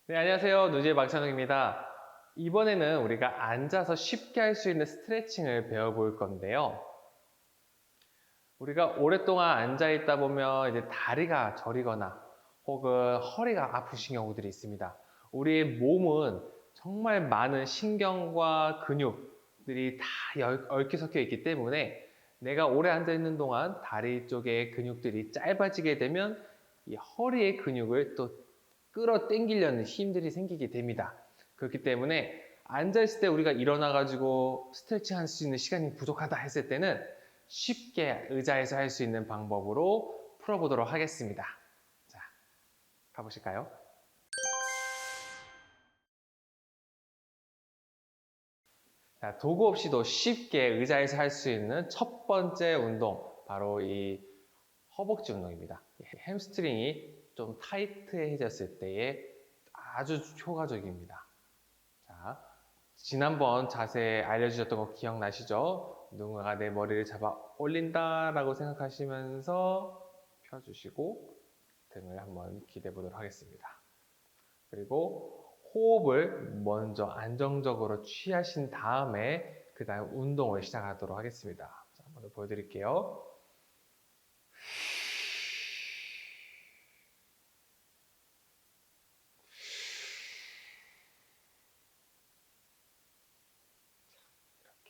네, 안녕하세요. 누지의 박찬욱입니다. 이번에는 우리가 앉아서 쉽게 할 수 있는 스트레칭을 배워볼 건데요. 우리가 오랫동안 앉아있다 보면 이제 다리가 저리거나 혹은 허리가 아프신 경우들이 있습니다. 우리의 몸은 정말 많은 신경과 근육들이 다 얽혀 섞여 있기 때문에 내가 오래 앉아있는 동안 다리 쪽의 근육들이 짧아지게 되면 이 허리의 근육을 또 끌어당기려는 힘들이 생기게 됩니다. 그렇기 때문에 앉아있을 때 우리가 일어나가지고 스트레칭 할 수 있는 시간이 부족하다 했을 때는 쉽게 의자에서 할 수 있는 방법으로 풀어보도록 하겠습니다. 자, 가보실까요? 자, 도구 없이도 쉽게 의자에서 할 수 있는 첫 번째 운동, 바로 이 허벅지 운동입니다. 햄스트링이 좀 타이트해졌을 때에 아주 효과적입니다. 자, 지난번 자세 알려주셨던 거 기억나시죠? 누군가가 내 머리를 잡아 올린다 라고 생각하시면서 펴주시고 등을 한번 기대해 보도록 하겠습니다. 그리고 호흡을 먼저 안정적으로 취하신 다음에 그 다음 운동을 시작하도록 하겠습니다. 자, 한번 보여드릴게요.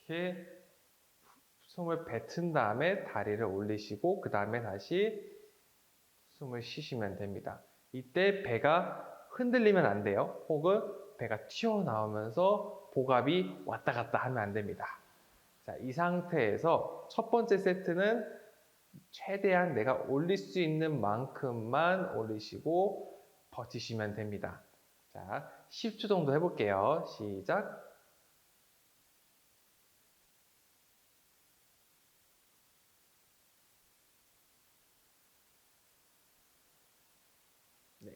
이렇게 숨을 뱉은 다음에 다리를 올리시고 그 다음에 다시 숨을 쉬시면 됩니다. 이때 배가 흔들리면 안 돼요. 혹은 배가 튀어나오면서 복압이 왔다 갔다 하면 안 됩니다. 자, 이 상태에서 첫 번째 세트는 최대한 내가 올릴 수 있는 만큼만 올리시고 버티시면 됩니다. 자, 10초 정도 해볼게요. 시작. 네.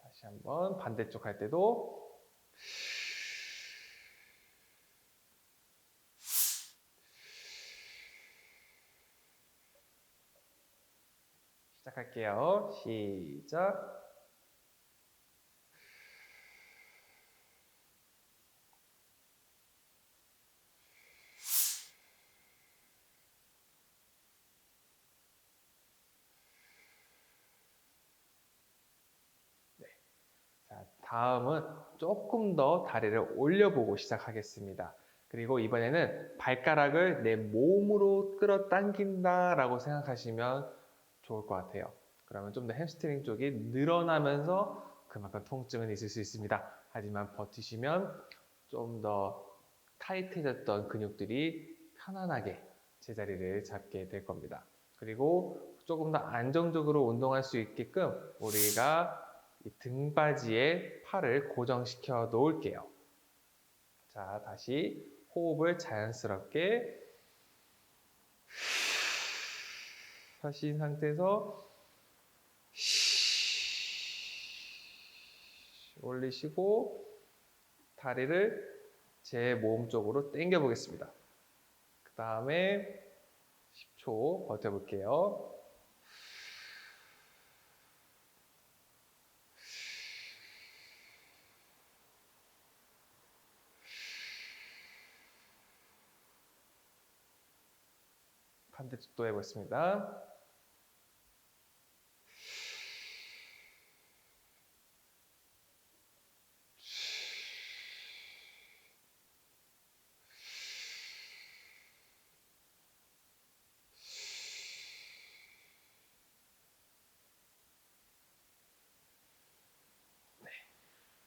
다시 한번 반대쪽 할 때도 시작할게요. 시작. 네. 자, 다음은 조금 더 다리를 올려보고 시작하겠습니다. 그리고 이번에는 발가락을 내 몸으로 끌어당긴다 라고 생각하시면 좋을 것 같아요. 그러면 좀 더 햄스트링 쪽이 늘어나면서 그만큼 통증은 있을 수 있습니다. 하지만 버티시면 좀 더 타이트해졌던 근육들이 편안하게 제자리를 잡게 될 겁니다. 그리고 조금 더 안정적으로 운동할 수 있게끔 우리가 이 등받이에 팔을 고정시켜 놓을게요. 자, 다시 호흡을 자연스럽게 하신 상태에서 올리시고 다리를 제 몸 쪽으로 당겨 보겠습니다. 그 다음에 10초 버텨볼게요. 반대쪽도 해보겠습니다.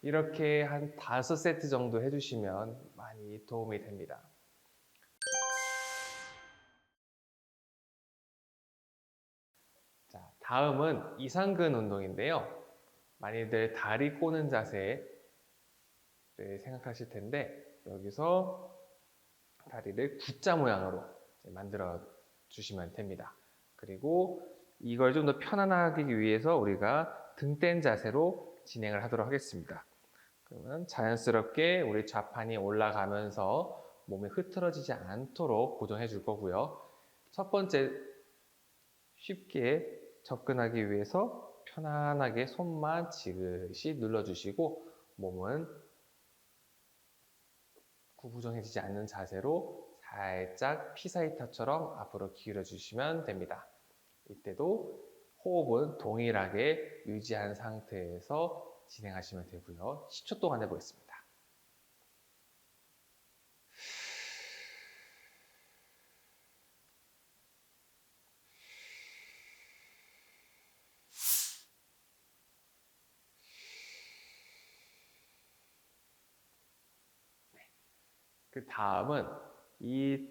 이렇게 한 5세트 정도 해주시면 많이 도움이 됩니다. 자, 다음은 이상근 운동인데요. 많이들 다리 꼬는 자세를 생각하실 텐데 여기서 다리를 V자 모양으로 만들어 주시면 됩니다. 그리고 이걸 좀 더 편안하기 위해서 우리가 등뗀 자세로 진행을 하도록 하겠습니다. 그러면 자연스럽게 우리 좌판이 올라가면서 몸이 흐트러지지 않도록 고정해 줄 거고요. 첫 번째 쉽게 접근하기 위해서 편안하게 손만 지그시 눌러주시고 몸은 구부정해지지 않는 자세로 살짝 피사이타처럼 앞으로 기울여 주시면 됩니다. 이때도 호흡은 동일하게 유지한 상태에서 진행하시면 되고요. 10초 동안 해보겠습니다. 그 다음은 이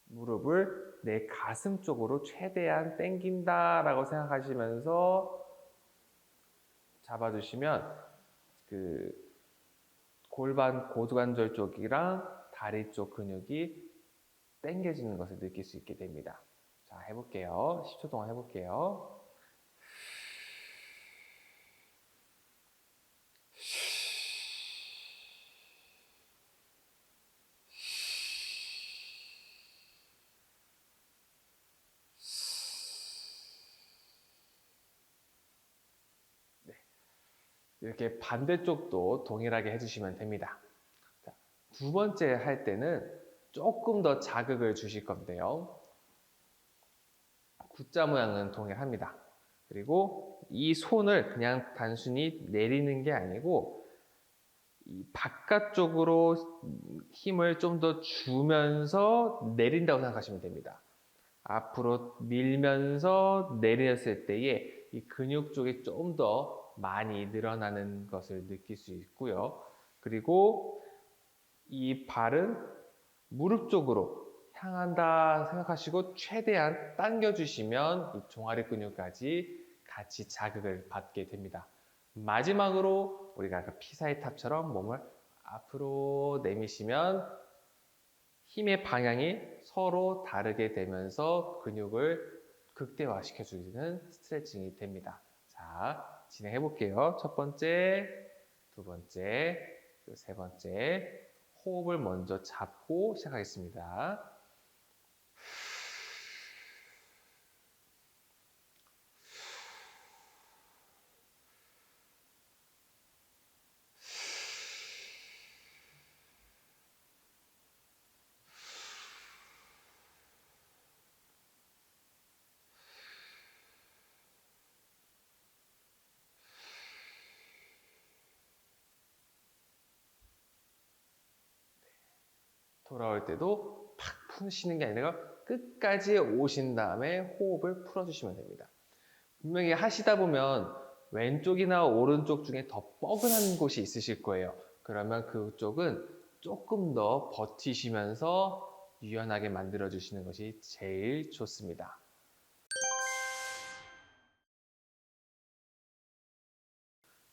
무릎을 내 가슴 쪽으로 최대한 당긴다라고 생각하시면서 잡아주시면 그 골반 고관절 쪽이랑 다리 쪽 근육이 당겨지는 것을 느낄 수 있게 됩니다. 자, 해볼게요. 10초 동안 해볼게요. 이렇게 반대쪽도 동일하게 해주시면 됩니다. 자, 두 번째 할 때는 조금 더 자극을 주실 건데요. X자 모양은 동일합니다. 그리고 이 손을 그냥 단순히 내리는 게 아니고 이 바깥쪽으로 힘을 좀 더 주면서 내린다고 생각하시면 됩니다. 앞으로 밀면서 내렸을 때에 이 근육 쪽이 좀 더 많이 늘어나는 것을 느낄 수 있고요. 그리고 이 발은 무릎 쪽으로 향한다 생각하시고 최대한 당겨주시면 이 종아리 근육까지 같이 자극을 받게 됩니다. 마지막으로 우리가 아까 피사의 탑처럼 몸을 앞으로 내미시면 힘의 방향이 서로 다르게 되면서 근육을 극대화시켜주는 스트레칭이 됩니다. 자, 진행해 볼게요. 첫 번째, 두 번째, 그리고 세 번째. 호흡을 먼저 잡고 시작하겠습니다. 돌아올 때도 팍 푸시는 게 아니라 끝까지 오신 다음에 호흡을 풀어주시면 됩니다. 분명히 하시다 보면 왼쪽이나 오른쪽 중에 더 뻐근한 곳이 있으실 거예요. 그러면 그쪽은 조금 더 버티시면서 유연하게 만들어 주시는 것이 제일 좋습니다.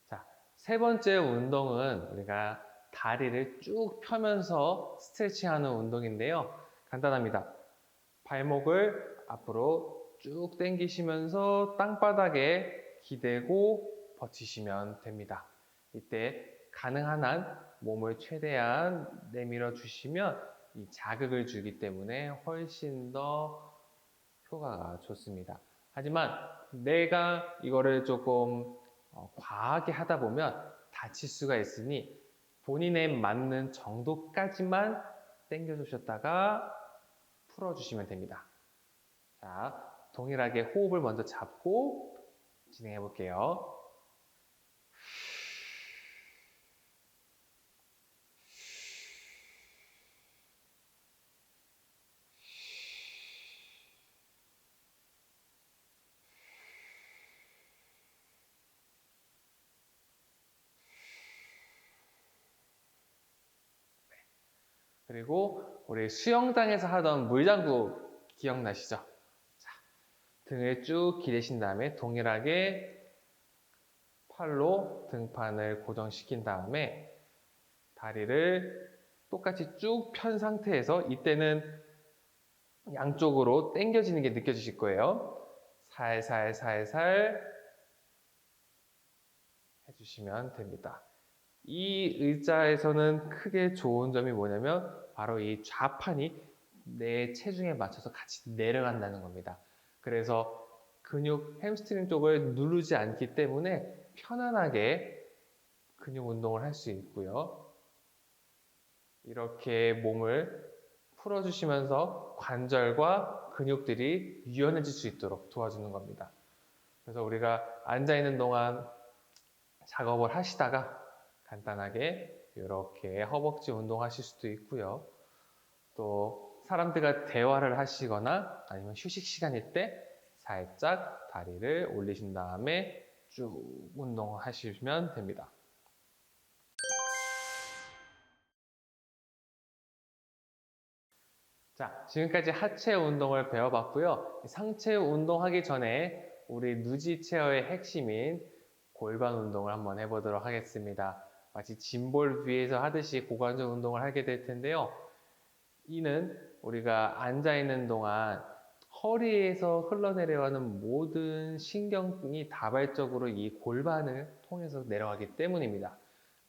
자, 세 번째 운동은 우리가 다리를 쭉 펴면서 스트레칭하는 운동인데요. 간단합니다. 발목을 앞으로 쭉 당기시면서 땅바닥에 기대고 버티시면 됩니다. 이때 가능한 한 몸을 최대한 내밀어 주시면 이 자극을 주기 때문에 훨씬 더 효과가 좋습니다. 하지만 내가 이거를 조금 과하게 하다 보면 다칠 수가 있으니 본인에 맞는 정도까지만 당겨 주셨다가 풀어주시면 됩니다. 자, 동일하게 호흡을 먼저 잡고 진행해 볼게요. 그리고 우리 수영장에서 하던 물장구 기억나시죠? 자, 등을 쭉 기대신 다음에 동일하게 팔로 등판을 고정시킨 다음에 다리를 똑같이 쭉 편 상태에서 이때는 양쪽으로 당겨지는 게 느껴지실 거예요. 살살살살 해주시면 됩니다. 이 의자에서는 크게 좋은 점이 뭐냐면 바로 이 좌판이 내 체중에 맞춰서 같이 내려간다는 겁니다. 그래서 근육 햄스트링 쪽을 누르지 않기 때문에 편안하게 근육 운동을 할 수 있고요. 이렇게 몸을 풀어주시면서 관절과 근육들이 유연해질 수 있도록 도와주는 겁니다. 그래서 우리가 앉아있는 동안 작업을 하시다가 간단하게 이렇게 허벅지 운동하실 수도 있고요. 또 사람들과 대화를 하시거나 아니면 휴식 시간일 때 살짝 다리를 올리신 다음에 쭉 운동하시면 됩니다. 자, 지금까지 하체 운동을 배워봤고요. 상체 운동하기 전에 우리 누지 체어의 핵심인 골반 운동을 한번 해보도록 하겠습니다. 마치 짐볼 위에서 하듯이 고관절 운동을 하게 될 텐데요. 이는 우리가 앉아있는 동안 허리에서 흘러내려가는 모든 신경이 다발적으로 이 골반을 통해서 내려가기 때문입니다.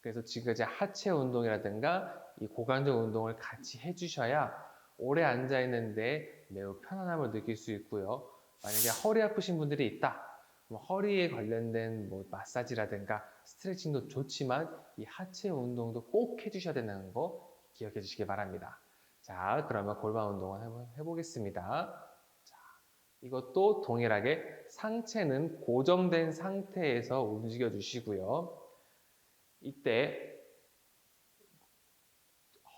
그래서 지금까지 하체 운동이라든가 이 고관절 운동을 같이 해주셔야 오래 앉아있는데 매우 편안함을 느낄 수 있고요. 만약에 허리 아프신 분들이 있다. 허리에 관련된 마사지라든가 스트레칭도 좋지만 이 하체 운동도 꼭 해주셔야 된다는 거 기억해 주시기 바랍니다. 자, 그러면 골반 운동을 한번 해보겠습니다. 자, 이것도 동일하게 상체는 고정된 상태에서 움직여 주시고요. 이때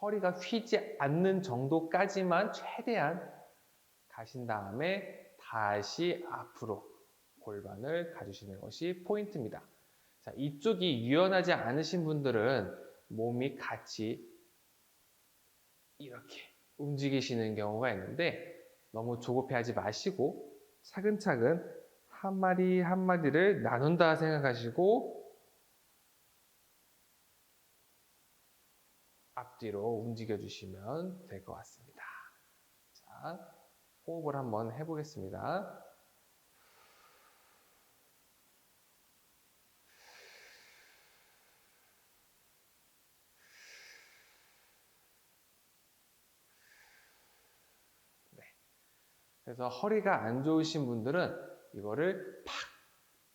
허리가 휘지 않는 정도까지만 최대한 가신 다음에 다시 앞으로 골반을 가주시는 것이 포인트입니다. 자, 이쪽이 유연하지 않으신 분들은 몸이 같이 이렇게 움직이시는 경우가 있는데 너무 조급해하지 마시고 차근차근 한 마디 한 마디를 나눈다 생각하시고 앞뒤로 움직여 주시면 될 것 같습니다. 자, 호흡을 한번 해보겠습니다. 네. 그래서 허리가 안 좋으신 분들은 이거를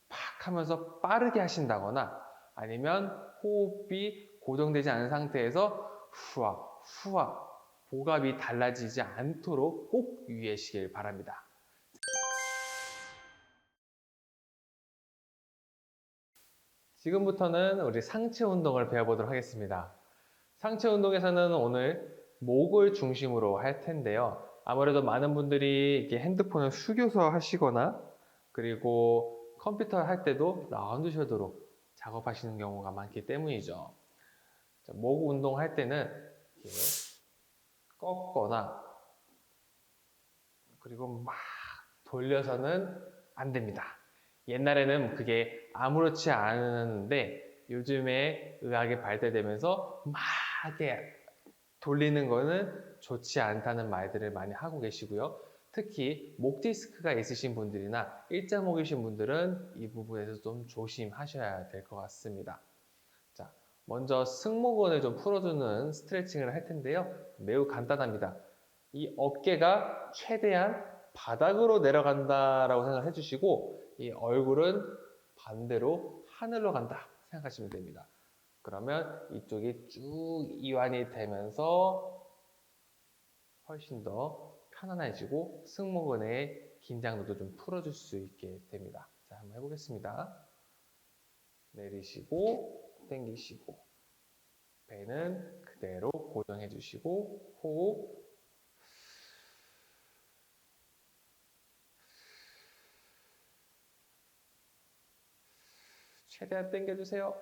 팍 하면서 빠르게 하신다거나 아니면 호흡이 고정되지 않은 상태에서 후아 후아 복압이 달라지지 않도록 꼭 유의하시길 바랍니다. 지금부터는 우리 상체 운동을 배워보도록 하겠습니다. 상체 운동에서는 오늘 목을 중심으로 할 텐데요. 아무래도 많은 분들이 이렇게 핸드폰을 숙여서 하시거나 그리고 컴퓨터 할 때도 라운드 셔도로 작업하시는 경우가 많기 때문이죠. 자, 목 운동할 때는 이렇게 꺾거나 그리고 막 돌려서는 안 됩니다. 옛날에는 그게 아무렇지 않은데 요즘에 의학이 발달되면서 막 이렇게 돌리는 거는 좋지 않다는 말들을 많이 하고 계시고요. 특히 목 디스크가 있으신 분들이나 일자목이신 분들은 이 부분에서 좀 조심하셔야 될 것 같습니다. 자, 먼저 승모근을 좀 풀어주는 스트레칭을 할 텐데요. 매우 간단합니다. 이 어깨가 최대한 바닥으로 내려간다라고 생각해 주시고 이 얼굴은 반대로 하늘로 간다 생각하시면 됩니다. 그러면 이쪽이 쭉 이완이 되면서 훨씬 더 편안해지고 승모근의 긴장도도 좀 풀어줄 수 있게 됩니다. 자, 한번 해보겠습니다. 내리시고 당기시고 배는 그대로 고정해 주시고 호흡 최대한 당겨주세요.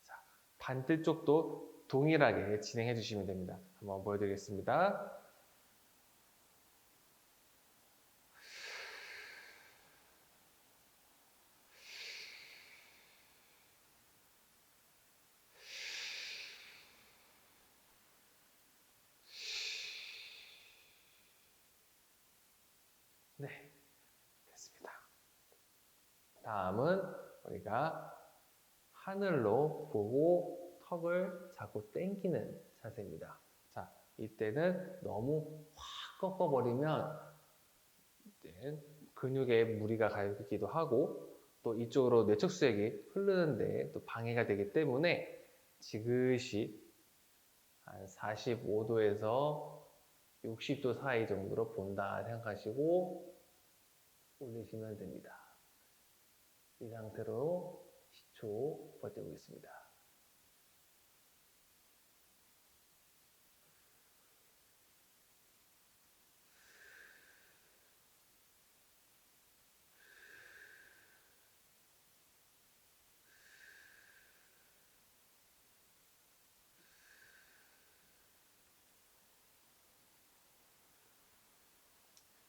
자, 반대쪽도 동일하게 진행해 주시면 됩니다. 한번 보여드리겠습니다. 네, 됐습니다. 다음은 우리가 하늘로 보고 턱을 잡고 당기는 자세입니다. 자, 이때는 너무 확 꺾어버리면 이제 근육에 무리가 가기도 하고 또 이쪽으로 뇌척수액이 흐르는데 또 방해가 되기 때문에 지그시 한 45도에서 60도 사이 정도로 본다 생각하시고 올리시면 됩니다. 이 상태로 10초 버텨보겠습니다.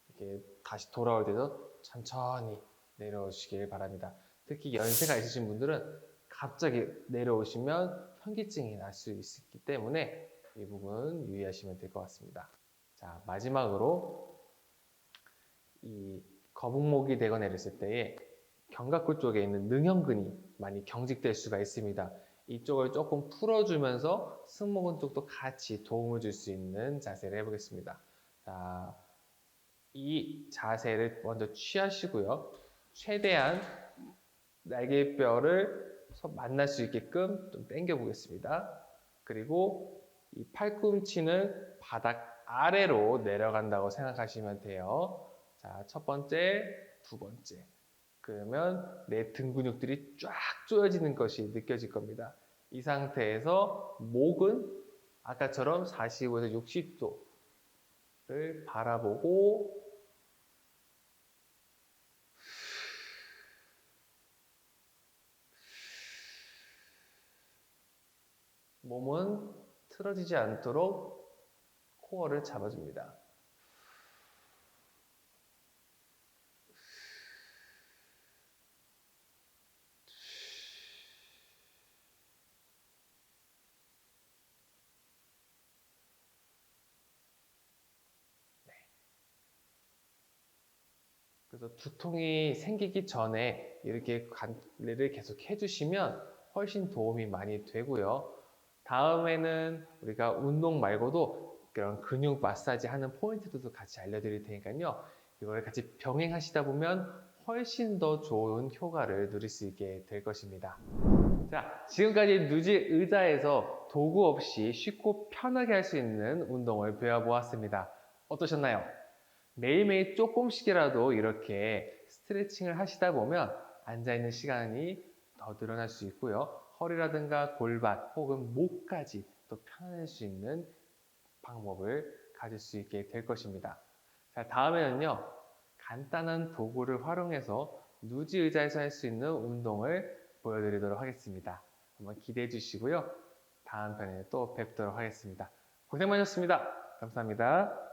이렇게 다시 돌아올 때도 천천히 내려오시길 바랍니다. 특히 연세가 있으신 분들은 갑자기 내려오시면 현기증이 날 수 있기 때문에 이 부분 유의하시면 될 것 같습니다. 자, 마지막으로 이 거북목이 되거나 내렸을 때에 견갑골 쪽에 있는 능형근이 많이 경직될 수가 있습니다. 이쪽을 조금 풀어주면서 승모근 쪽도 같이 도움을 줄 수 있는 자세를 해보겠습니다. 자, 이 자세를 먼저 취하시고요. 최대한 날개뼈를 만날 수 있게끔 좀 당겨 보겠습니다. 그리고 이 팔꿈치는 바닥 아래로 내려간다고 생각하시면 돼요. 자, 첫 번째, 두 번째. 그러면 내 등 근육들이 쫙 조여지는 것이 느껴질 겁니다. 이 상태에서 목은 아까처럼 45에서 60도를 바라보고 몸은 틀어지지 않도록 코어를 잡아줍니다. 그래서 두통이 생기기 전에 이렇게 관리를 계속 해주시면 훨씬 도움이 많이 되고요. 다음에는 우리가 운동 말고도 그런 근육 마사지 하는 포인트도 같이 알려드릴 테니까요. 이걸 같이 병행하시다 보면 훨씬 더 좋은 효과를 누릴 수 있게 될 것입니다. 자, 지금까지 누지 의자에서 도구 없이 쉽고 편하게 할 수 있는 운동을 배워보았습니다. 어떠셨나요? 매일매일 조금씩이라도 이렇게 스트레칭을 하시다 보면 앉아있는 시간이 더 늘어날 수 있고요. 허리라든가 골반 혹은 목까지 또 편안할 수 있는 방법을 가질 수 있게 될 것입니다. 자, 다음에는요. 간단한 도구를 활용해서 누지 의자에서 할 수 있는 운동을 보여드리도록 하겠습니다. 한번 기대해 주시고요. 다음 편에 또 뵙도록 하겠습니다. 고생 많으셨습니다. 감사합니다.